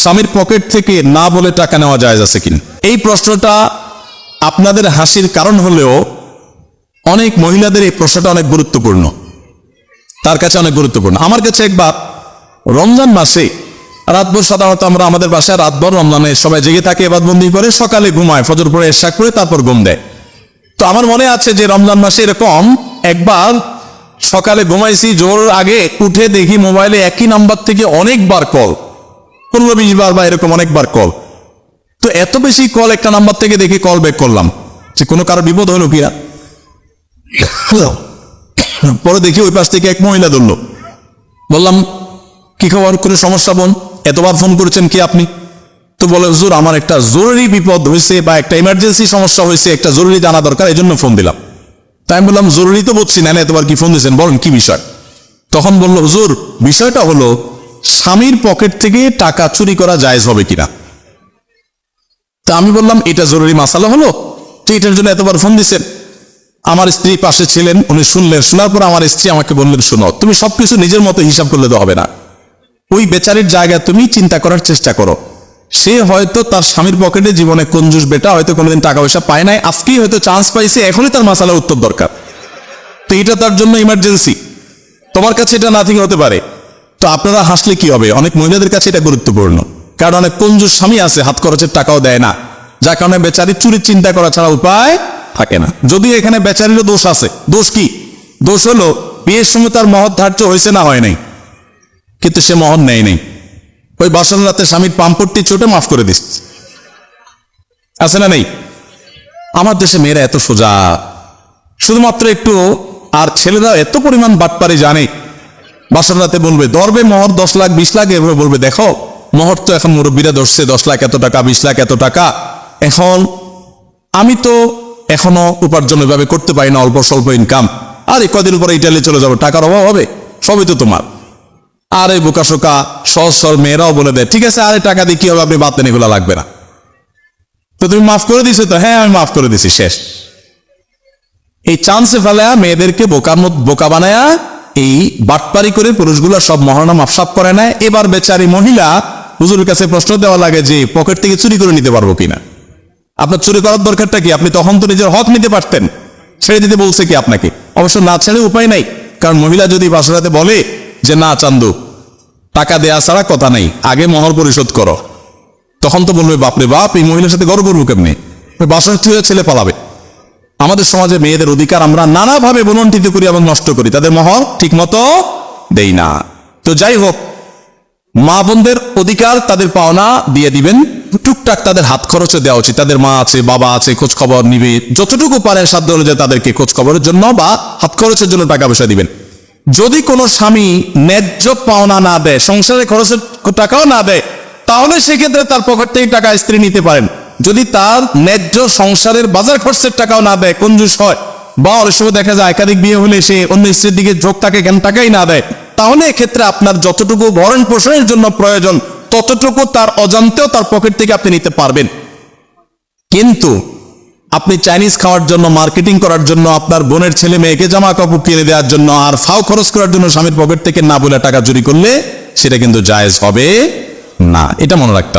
স্বামীর পকেট থেকে না বলে টাকা নেওয়া জায়েজ আছে কিনা? এই প্রশ্নটা আপনাদের হাসির কারণ হলেও অনেক মহিলাদের এই প্রশ্নটা অনেক গুরুত্বপূর্ণ, তার কাছে অনেক গুরুত্বপূর্ণ। আমার কাছে একবার রমজান মাসে রাতভর, সাধারণত আমরা আমাদের বাসায় রাতভর রমজানে সবাই জেগে থাকে, ইবাদতবন্দি করে, সকালে ঘুমায়, ফজর পরে ইশা করে তারপর ঘুম দেয়। তো আমার মনে আছে যে রমজান মাসে এরকম একবার সকালে ঘুমাইছি, জোর আগে উঠে দেখি মোবাইলে একই নাম্বার থেকে অনেকবার কল, 15-20 বার বা এরকম অনেকবার কল। তো এত বেশি কল একটা নাম্বার থেকে দেখি, কল ব্যাক করলাম যে কোনো কারো বিপদ হলো কিনা। পরে দেখি ওই পাশ থেকে এক মহিলা ধরলো। বললাম, কি খবর, কোনো সমস্যা বোন, এতবার ফোন করেছেন কি আপনি? তো বলে, হুজুর আমার একটা জরুরি বিপদ হয়েছে বা একটা ইমার্জেন্সি সমস্যা হয়েছে, একটা জরুরি জানা দরকার, এই জন্য ফোন দিলাম। তাই আমি বললাম, জরুরি তো বুঝছি না, এতবার কি ফোন দিয়েছেন, বলেন কি বিষয়? তখন বললো, হুজুর বিষয়টা হলো স্বামীর পকেট থেকে টাকা চুরি করা জায়েজ হবে কিনা। তা আমি বললাম, এটা জরুরি মাসালা হলো, তো এটার জন্য এতবার ফোন দিচ্ছেন? আমার স্ত্রী পাশে ছিলেন, উনি শুনলেন। শোনার পর আমার স্ত্রী আমাকে বললেন, শোনো, তুমি সবকিছু নিজের মতো হিসাব করলে তো হবে না, ওই বেচারির জায়গায় তুমি চিন্তা করার চেষ্টা করো। সে হয়তো তার স্বামীর পকেটে জীবনে কঞ্জুস বেটা, হয়তো কোনোদিন টাকা পয়সা পায় নাই, আজকেই হয়তো চান্স পাইছে, এখনই তার মাসালার উত্তর দরকার, তো এটা তার জন্য ইমার্জেন্সি, তোমার কাছে এটা নাথিং হতে পারে। তো আপনারা হাসলে কি হবে, অনেক মহিলাদের কাছে এটা গুরুত্বপূর্ণ, কারণ অনেক কঞ্জুস স্বামী আছে, হাত খরচের টাকাও দেয় না, যার কারণে বেচারি চুরির চিন্তা করা ছাড়া উপায় থাকে না। যদিও এখানে বেচারিরও দোষ আছে। দোষ কি? দোষ হলো বিয়ের সময় তার মহর ধার্য হয়েছে না হয় নাই, কিন্তু সে মহর নেয় নেই, ওই বাসন রাতে স্বামীর পাম্পটটি চোটে মাফ করে দিচ্ছে, আছে না নেই? আমার দেশে মেয়েরা এত সোজা, শুধুমাত্র একটু, আর ছেলেরা এত পরিমাণ বাটপারি জানে, বাসন রাতে বলবে ধরবে মহর 10 লাখ 20 লাখ, এভাবে বলবে, দেখো মহর তো এখন মুরব্বীরা ধরছে 10 লাখ এত টাকা, 20 লাখ এত টাকা, এখন আমি তো এখনো উপার্জন এভাবে করতে পারি না, অল্প স্বল্প ইনকাম, আর এই কদিন পরে ইটালি চলে যাবো, টাকার অভাব হবে, সবই তো তোমার। আর এই বোকাশোকা সহজ সরল মেয়েরাও বলে দেয়, ঠিক আছে, আরে টাকা দিয়ে কি হবে, আপনি বাদ দেন, এগুলো লাগবে না। তো তুমি মাফ করে দিছো তো? হ্যাঁ আমি মাফ করে দিছি, শেষ। এই চান্সে ফেলায়া মেয়েদেরকে বোকা বানায়া এই বাটপারি করে পুরুষগুলো সব মহারণা মাফসাফ করে নেয়। এবার বেচারি মহিলা হুজুরের কাছে প্রশ্ন দেওয়া লাগে যে পকেট থেকে চুরি করে নিতে পারবো কিনা। আপনার চুরি করার দরকারটা কি? আপনি তখন তো নিজের হক নিতে পারতেন, ছেড়ে দিতে বলছে কি আপনাকে? অবশ্য না ছেড়ে উপায় নাই, কারণ মহিলা যদি বাসরাতে বলে যে না চান্দু, টাকা দেয়া ছাড়া কথা নাই, আগে মহর পরিশোধ করো, তখন তো বলবে বাপরে বাপ, এই মহিলার সাথে গর্ব করবো কেমনি, বাসরাতে ছেলে পালাবে। আমাদের সমাজে মেয়েদের অধিকার আমরা নানাভাবে বলণ্ঠিত করি এবং নষ্ট করি, তাদের মহর ঠিক মতো দেই না। তো যাই হোক, মা বোনদের অধিকার, তাদের পাওনা দিয়ে দিবেন, টুকটাক তাদের হাত খরচে দেওয়া উচিত। তাদের মা আছে, বাবা আছে, খোঁজ খবর নিবে, যতটুকু পারেন সাধ্য অনুযায়ী তাদেরকে খোঁজ খবরের জন্য বা হাত খরচের জন্য টাকা পয়সা দিবেন। যদি কোনো স্বামী ন্যায্য পাওনা না দেয়, সংসারের খরচের টাকাও না দেয়, তাহলে সেক্ষেত্রে তার পকেট থেকে টাকা স্ত্রী নিতে পারেন। যদি তার ন্যায্য সংসারের বাজার খরচের টাকাও না দেয়, কঞ্জুস হয়, বা অনেক সময় দেখা যায় একাধিক বিয়ে হলে সে অন্য স্ত্রীর দিকে ঝোঁক থাকে, কেন টাকাই না দেয়, তাহলে এক্ষেত্রে আপনার যতটুকু ভরণ পোষণের জন্য প্রয়োজন ততটুকু তার অজান্তেও তার পকেট থেকে আপনি নিতে পারবেন। কিন্তু আপনি চাইনিজ খাওয়ার জন্য, মার্কেটিং করার জন্য, আপনার বোনের ছেলে মেয়েকে জামা কাপড় কিনে দেওয়ার জন্য আর ফাও খরচ করার জন্য স্বামীর পকেট থেকে না বলে টাকা চুরি করলে সেটা কিন্তু জায়েজ হবে না, এটা মনে রাখতে।